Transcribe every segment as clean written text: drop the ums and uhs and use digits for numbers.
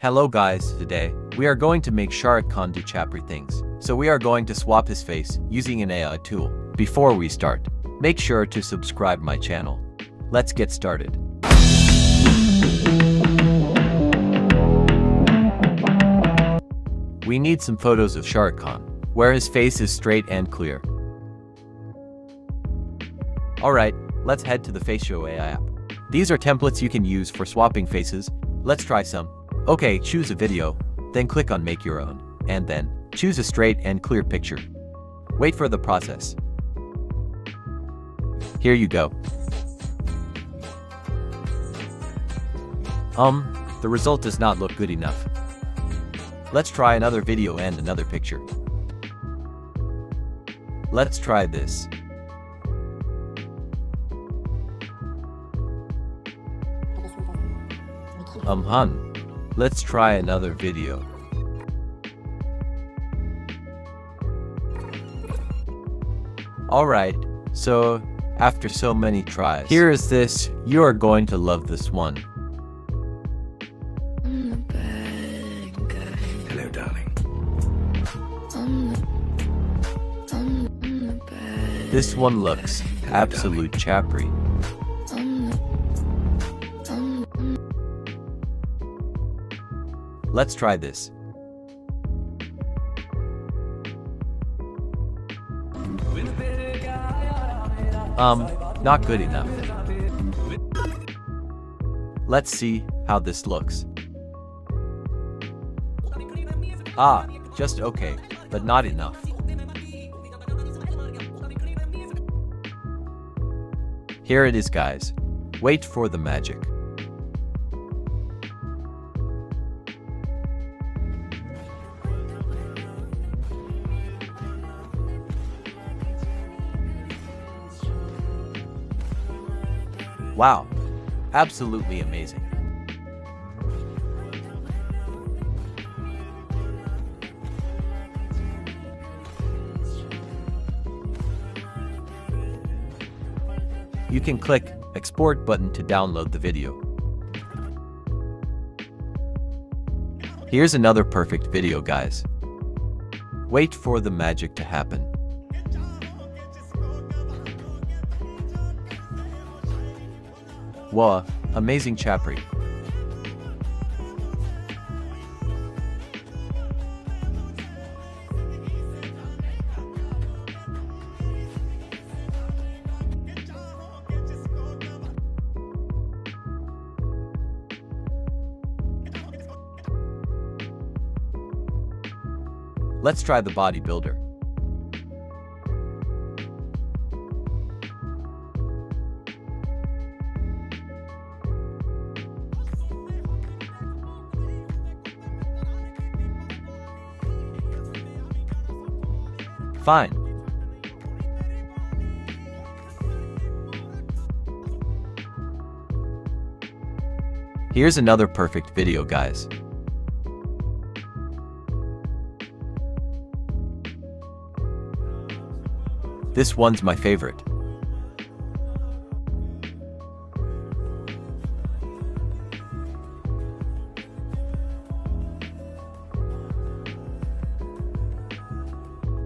Hello guys, today, we are going to make Shah Rukh Khan do chapri things. So we are going to swap his face using an AI tool. Before we start, make sure to subscribe my channel. Let's get started. We need some photos of Shah Rukh Khan, where his face is straight and clear. Alright, let's head to the Face AI app. These are templates you can use for swapping faces. Let's try some. Okay, choose a video, then click on make your own, and then choose a straight and clear picture. Wait for the process. Here you go. The result does not look good enough. Let's try another video and another picture. Let's try this. Let's try another video. Alright, so after so many tries, here is this. You are going to love this one. Hello, darling. This one looks absolute chapri. Let's try this. Not good enough. Let's see how this looks. Just okay, but not enough. Here it is, guys. Wait for the magic. Wow, absolutely amazing. You can click Export button to download the video. Here's another perfect video, guys. Wait for the magic to happen. Wow, amazing chapri. Let's try the bodybuilder. Fine. Here's another perfect video, guys. This one's my favorite.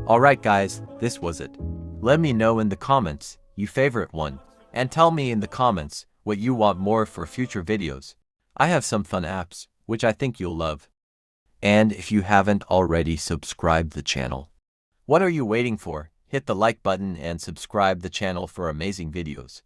Alright guys, this was it. Let me know in the comments your favorite one, and tell me in the comments what you want more for future videos. I have some fun apps, which I think you'll love. And if you haven't already subscribed the channel, what are you waiting for? Hit the like button and subscribe the channel for amazing videos.